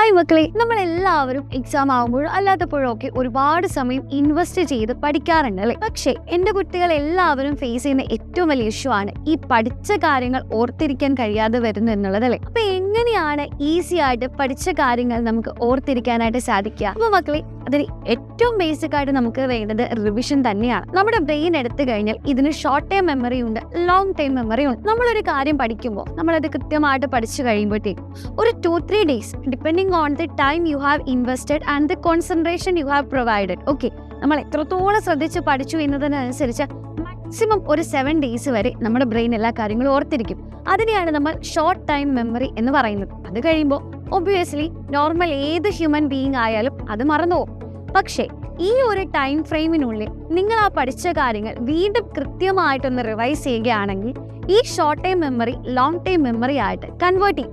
Hi മക്കളെ, നമ്മളെല്ലാവരും exam ആകുമ്പോഴും അല്ലാത്തപ്പോഴും ഒക്കെ ഒരുപാട് സമയം ഇൻവെസ്റ്റ് ചെയ്ത് പഠിക്കാറുണ്ട് അല്ലേ? പക്ഷേ എൻ്റെ കുട്ടികൾ എല്ലാവരും ഫേസ് ചെയ്യുന്ന ഏറ്റവും വലിയ ഇഷ്യൂ ആണ് ഈ പഠിച്ച കാര്യങ്ങൾ ഓർത്തിരിക്കാൻ കഴിയാതെ വരുന്നു എന്നുള്ളത് അല്ലേ? അപ്പൊ എങ്ങനെയാണ് ഈസി ആയിട്ട് പഠിച്ച കാര്യങ്ങൾ നമുക്ക് ഓർത്തിരിക്കാനായിട്ട് സാധിക്കുക? അപ്പൊ മക്കളെ, അതിന് ഏറ്റവും ബേസിക് ആയിട്ട് നമുക്ക് വേണ്ടത് റിവിഷൻ തന്നെയാണ്. നമ്മുടെ ബ്രെയിൻ എടുത്തു കഴിഞ്ഞാൽ ഇതിന് ഷോർട്ട് ടൈം മെമ്മറി ഉണ്ട്, ലോങ് ടൈം മെമ്മറി ഉണ്ട്. നമ്മളൊരു കാര്യം പഠിക്കുമ്പോൾ നമ്മളത് കൃത്യമായിട്ട് പഠിച്ചു കഴിയുമ്പോഴത്തേക്കും ഒരു 2-3 days depending on the time you have invested and the concentration you have provided. Okay, നമ്മൾ എത്രത്തോളം ശ്രദ്ധിച്ച് പഠിച്ചു എന്നതിനനുസരിച്ച് മാക്സിമം ഒരു 7 days വരെ നമ്മുടെ ബ്രെയിൻ എല്ലാ കാര്യങ്ങളും ഓർത്തിരിക്കും. അതിനെയാണ് നമ്മൾ ഷോർട്ട് ടൈം മെമ്മറി എന്ന് പറയുന്നത്. അത് കഴിയുമ്പോൾ ഒബ്വിയസ്ലി നോർമൽ ഏത് ഹ്യൂമൻ ബീയിങ് ആയാലും അത് മറന്നുപോകും. പക്ഷേ ഈ ഒരു ടൈം ഫ്രെയിമിനുള്ളിൽ നിങ്ങൾ ആ പഠിച്ച കാര്യങ്ങൾ വീണ്ടും കൃത്യമായിട്ടൊന്ന് റിവൈസ് ചെയ്യുകയാണെങ്കിൽ ഈ short time memory long time memory ആയിട്ട് കൺവേർട്ട് ചെയ്യും.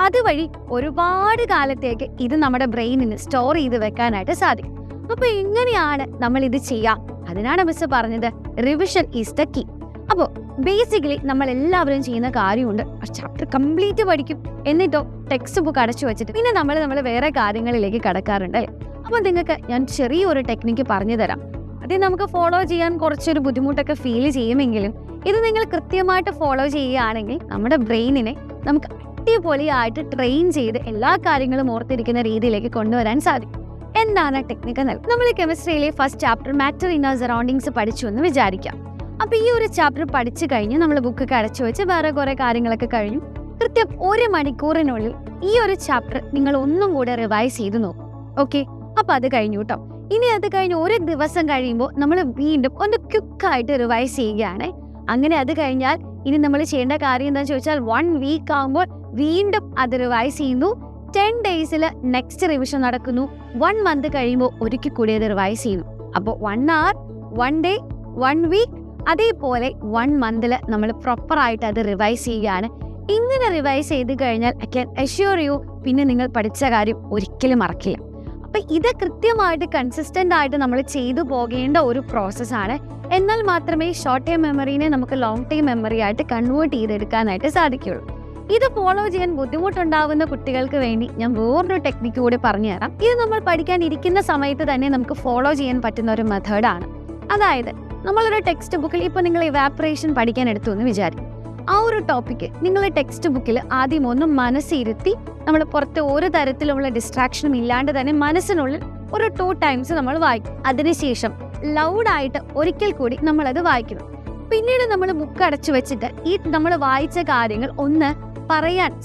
അതുവഴി ഒരുപാട് കാലത്തേക്ക് ഇത് നമ്മുടെ ബ്രെയിനിന് സ്റ്റോർ ചെയ്ത് വെക്കാനായിട്ട് സാധിക്കും. അപ്പൊ എങ്ങനെയാണ് നമ്മൾ ഇത് ചെയ്യാം? അതിനാണ് മിസ് പറഞ്ഞത് റിവിഷൻ ഈസ് ദ കീ. അപ്പോൾ ബേസിക്കലി നമ്മൾ എല്ലാവരും ചെയ്യുന്ന കാര്യമുണ്ട്, ചാപ്റ്റർ കംപ്ലീറ്റ് പഠിക്കും, എന്നിട്ടോ ടെക്സ്റ്റ് ബുക്ക് അടച്ചു വെച്ചിട്ട് പിന്നെ നമ്മൾ വേറെ കാര്യങ്ങളിലേക്ക് കടക്കാറുണ്ട് അല്ലേ? അപ്പോൾ നിങ്ങൾക്ക് ഞാൻ ചെറിയൊരു ടെക്നിക്ക് പറഞ്ഞു തരാം. അത് നമുക്ക് ഫോളോ ചെയ്യാൻ കുറച്ചൊരു ബുദ്ധിമുട്ടൊക്കെ ഫീൽ ചെയ്യുമെങ്കിലും ഇത് നിങ്ങൾ കൃത്യമായിട്ട് ഫോളോ ചെയ്യുകയാണെങ്കിൽ നമ്മുടെ ബ്രെയിനിനെ നമുക്ക് അടിപൊളിയായിട്ട് ട്രെയിൻ ചെയ്ത് എല്ലാ കാര്യങ്ങളും ഓർത്തിരിക്കുന്ന രീതിയിലേക്ക് കൊണ്ടുവരാൻ സാധിക്കും. എന്താണ് ടെക്നിക്ക് എന്ന്? നമ്മൾ കെമിസ്ട്രിയിലെ first chapter matter in our surroundings പഠിച്ചു എന്ന് വിചാരിക്കാം. അപ്പൊ ഈ ഒരു ചാപ്റ്റർ പഠിച്ചു കഴിഞ്ഞ് നമ്മൾ ബുക്കൊക്കെ അടച്ചു വെച്ച് വേറെ കുറെ കാര്യങ്ങളൊക്കെ കഴിഞ്ഞു. കൃത്യം 1 മണിക്കൂറിനുള്ളിൽ ഈ ഒരു ചാപ്റ്റർ നിങ്ങൾ ഒന്നും കൂടെ റിവൈസ് ചെയ്ത് നോക്കും. ഓക്കെ, അപ്പൊ അത് കഴിഞ്ഞു കേട്ടോ. ഇനി അത് കഴിഞ്ഞ് ഒരു ദിവസം കഴിയുമ്പോൾ നമ്മൾ വീണ്ടും ഒന്ന് ക്വിക്കായിട്ട് റിവൈസ് ചെയ്യുകയാണ്. അങ്ങനെ അത് കഴിഞ്ഞാൽ ഇനി നമ്മൾ ചെയ്യേണ്ട കാര്യം എന്താണെന്ന് ചോദിച്ചാൽ 1 week ആകുമ്പോൾ വീണ്ടും അത് റിവൈസ് ചെയ്യുന്നു. 10 days നെക്സ്റ്റ് റിവിഷൻ നടക്കുന്നു. 1 month കഴിയുമ്പോൾ ഒരിക്കൽ കൂടി അത് റിവൈസ് ചെയ്യുന്നു. അപ്പോൾ 1 hour, 1 day, 1 week, അതേപോലെ 1 month നമ്മൾ പ്രോപ്പറായിട്ട് അത് റിവൈസ് ചെയ്യുകയാണ്. ഇങ്ങനെ റിവൈസ് ചെയ്ത് കഴിഞ്ഞാൽ ഐ ക്യാൻ അഷ്യൂർ യു പിന്നെ നിങ്ങൾ പഠിച്ച കാര്യം ഒരിക്കലും മറക്കില്ല. അപ്പം ഇത് കൃത്യമായിട്ട് കൺസിസ്റ്റന്റ് ആയിട്ട് നമ്മൾ ചെയ്തു പോകേണ്ട ഒരു പ്രോസസ്സാണ്. എന്നാൽ മാത്രമേ ഷോർട്ട് ടൈം മെമ്മറീനെ നമുക്ക് ലോങ് ടൈം മെമ്മറി ആയിട്ട് കൺവേർട്ട് ചെയ്തെടുക്കാനായിട്ട് സാധിക്കുകയുള്ളൂ. ഇത് ഫോളോ ചെയ്യാൻ ബുദ്ധിമുട്ടുണ്ടാവുന്ന കുട്ടികൾക്ക് വേണ്ടി ഞാൻ വേറൊരു ടെക്നിക്ക് കൂടി പറഞ്ഞു തരാം. ഇത് നമ്മൾ പഠിക്കാൻ ഇരിക്കുന്ന സമയത്ത് തന്നെ നമുക്ക് ഫോളോ ചെയ്യാൻ പറ്റുന്ന ഒരു മെത്തേഡാണ്. അതായത് നമ്മളൊരു ടെക്സ്റ്റ് ബുക്കിൽ ഇപ്പോൾ നിങ്ങൾ ഇവാപ്പറേഷൻ പഠിക്കാൻ എടുത്തു എന്ന് വിചാരിക്കും. ആ ഒരു ടോപ്പിക്ക് നിങ്ങൾ ടെക്സ്റ്റ് ബുക്കിൽ ആദ്യം ഒന്ന് മനസ്സിരുത്തി നമ്മൾ പുറത്ത് ഒരു തരത്തിലുള്ള ഡിസ്ട്രാക്ഷനും ഇല്ലാണ്ട് തന്നെ മനസ്സിനുള്ളിൽ ഒരു 2 times നമ്മൾ വായിക്കും. അതിനുശേഷം ലൗഡായിട്ട് ഒരിക്കൽ കൂടി നമ്മളത് വായിക്കണം. പിന്നീട് നമ്മൾ ബുക്ക് അടച്ചു വെച്ചിട്ട് ഈ നമ്മൾ വായിച്ച കാര്യങ്ങൾ ഒന്ന്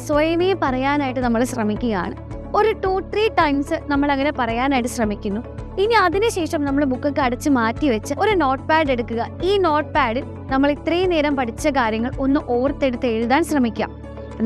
സ്വയമേ പറയാനായിട്ട് നമ്മൾ ശ്രമിക്കുകയാണ്. ഒരു 2-3 times നമ്മൾ അങ്ങനെ പറയാനായിട്ട് ശ്രമിക്കുന്നു. ഇനി അതിനുശേഷം നമ്മൾ ബുക്കൊക്കെ അടച്ച് മാറ്റി വെച്ച് ഒരു നോട്ട് പാഡ് എടുക്കുക. ഈ നോട്ട് പാഡിൽ നമ്മൾ ഇത്രയും നേരം പഠിച്ച കാര്യങ്ങൾ ഒന്ന് ഓർത്തെടുത്ത് എഴുതാൻ ശ്രമിക്കാം.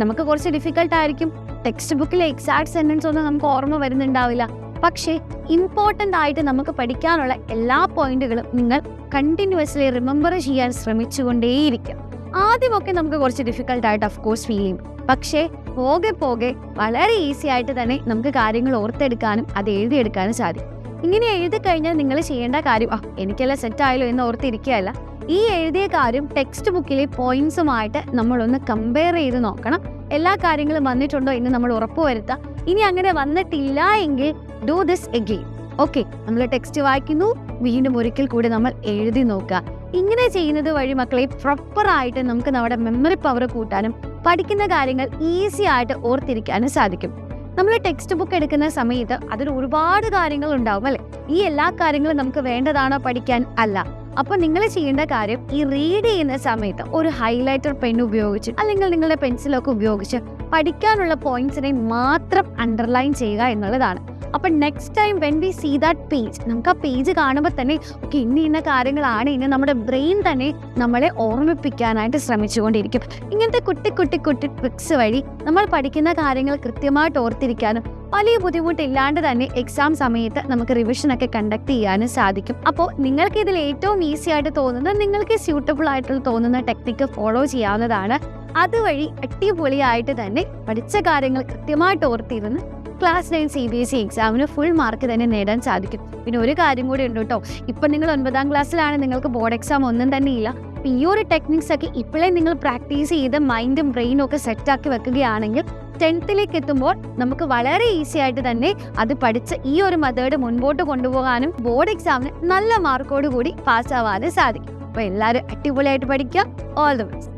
നമുക്ക് കുറച്ച് ഡിഫിക്കൽട്ട് ആയിരിക്കും. ടെക്സ്റ്റ് ബുക്കിലെ എക്സാക്ട് സെന്റൻസ് ഒന്നും നമുക്ക് ഓർമ്മ വരുന്നുണ്ടാവില്ല. പക്ഷേ ഇമ്പോർട്ടൻ്റ് ആയിട്ട് നമുക്ക് പഠിക്കാനുള്ള എല്ലാ പോയിന്റുകളും നിങ്ങൾ കണ്ടിന്യൂസ്ലി റിമെമ്പർ ചെയ്യാൻ ശ്രമിച്ചുകൊണ്ടേയിരിക്കും. ആദ്യമൊക്കെ നമുക്ക് കുറച്ച് ഡിഫിക്കൽട്ടായിട്ട് ഓഫ്കോഴ്സ് ഫീൽ ചെയ്യും. പക്ഷേ പോകെ പോകെ വളരെ ഈസി ആയിട്ട് തന്നെ നമുക്ക് കാര്യങ്ങൾ ഓർത്തെടുക്കാനും അത് എഴുതിയെടുക്കാനും സാധിക്കും. ഇങ്ങനെ എഴുതി കഴിഞ്ഞാൽ നിങ്ങൾ ചെയ്യേണ്ട കാര്യം എനിക്കെല്ലാം സെറ്റായാലോ എന്ന് ഓർത്തിരിക്കുകയല്ല. ഈ എഴുതിയ കാര്യം ടെക്സ്റ്റ് ബുക്കിലെ പോയിന്റ്സുമായിട്ട് നമ്മളൊന്ന് കമ്പയർ ചെയ്ത് നോക്കണം. എല്ലാ കാര്യങ്ങളും വന്നിട്ടുണ്ടോ എന്ന് നമ്മൾ ഉറപ്പുവരുത്താം. ഇനി അങ്ങനെ വന്നിട്ടില്ല എങ്കിൽ ഡു ദിസ് എഗെയിൻ. ഓക്കെ, നമ്മൾ ടെക്സ്റ്റ് വായിക്കുന്നു, വീണ്ടും ഒരിക്കൽ കൂടി നമ്മൾ എഴുതി നോക്കുക. ഇങ്ങനെ ചെയ്യുന്നത് വഴി മക്കളെ പ്രോപ്പറായിട്ട് നമുക്ക് നമ്മുടെ മെമ്മറി പവർ കൂട്ടാനും പഠിക്കുന്ന കാര്യങ്ങൾ ഈസി ആയിട്ട് ഓർത്തിരിക്കാനും സാധിക്കും. നമ്മൾ ടെക്സ്റ്റ് ബുക്ക് എടുക്കുന്ന സമയത്ത് അതിൽ ഒരുപാട് കാര്യങ്ങൾ ഉണ്ടാവും അല്ലെ? ഈ എല്ലാ കാര്യങ്ങളും നമുക്ക് വേണ്ടതാണോ പഠിക്കാൻ? അല്ല. അപ്പൊ നിങ്ങൾ ചെയ്യേണ്ട കാര്യം ഈ റീഡ് ചെയ്യുന്ന സമയത്ത് ഒരു ഹൈലൈറ്റർ പെൻ ഉപയോഗിച്ച് അല്ലെങ്കിൽ നിങ്ങളുടെ പെൻസിലൊക്കെ ഉപയോഗിച്ച് പഠിക്കാനുള്ള പോയിന്റ്സിനെ മാത്രം അണ്ടർലൈൻ ചെയ്യുക എന്നുള്ളതാണ്. അപ്പൊ next time when we see that page, നമുക്ക് ആ പേജ് കാണുമ്പോൾ തന്നെ ഓക്കെ ഇന്ന കാര്യങ്ങളാണ് ഇന്ന് നമ്മുടെ ബ്രെയിൻ തന്നെ നമ്മളെ ഓർമ്മിപ്പിക്കാനായിട്ട് ശ്രമിച്ചുകൊണ്ടിരിക്കും. ഇങ്ങനത്തെ കുട്ടി ട്രിക്സ് വഴി നമ്മൾ പഠിക്കുന്ന കാര്യങ്ങൾ കൃത്യമായിട്ട് ഓർത്തിരിക്കാനും വലിയ ബുദ്ധിമുട്ടില്ലാണ്ട് തന്നെ എക്സാം സമയത്ത് നമുക്ക് റിവിഷനൊക്കെ കണ്ടക്ട് ചെയ്യാനും സാധിക്കും. അപ്പോൾ നിങ്ങൾക്ക് ഇതിൽ ഏറ്റവും ഈസി ആയിട്ട് തോന്നുന്നത് നിങ്ങൾക്ക് സ്യൂട്ടബിൾ ആയിട്ട് തോന്നുന്ന ടെക്നിക്ക് ഫോളോ ചെയ്യാവുന്നതാണ്. അതുവഴി അടിപൊളിയായിട്ട് തന്നെ പഠിച്ച കാര്യങ്ങൾ കൃത്യമായിട്ട് ഓർത്തിരുന്ന് ക്ലാസ് 9 CBSE എക്സാമിന് ഫുൾ മാർക്ക് തന്നെ നേടാൻ സാധിക്കും. പിന്നെ ഒരു കാര്യം കൂടി ഉണ്ട് കേട്ടോ. ഇപ്പം നിങ്ങൾ 9ാം ക്ലാസ്സിലാണ്, നിങ്ങൾക്ക് ബോർഡ് എക്സാം ഒന്നും തന്നെ ഇല്ല. ഈ ഒരു ടെക്നിക്സ് ഒക്കെ ഇപ്പോഴേ നിങ്ങൾ പ്രാക്ടീസ് ചെയ്ത് മൈൻഡും ബ്രെയിനും ഒക്കെ സെറ്റാക്കി വെക്കുകയാണെങ്കിൽ 10th എത്തുമ്പോൾ നമുക്ക് വളരെ ഈസി ആയിട്ട് തന്നെ അത് പഠിച്ച് ഈ ഒരു മെത്തേഡ് മുൻപോട്ട് കൊണ്ടുപോകാനും ബോർഡ് എക്സാമിന് നല്ല മാർക്കോട് കൂടി പാസ്സാവാനും സാധിക്കും. അപ്പോൾ എല്ലാവരും അടിപൊളിയായിട്ട് പഠിക്കുക. All the best.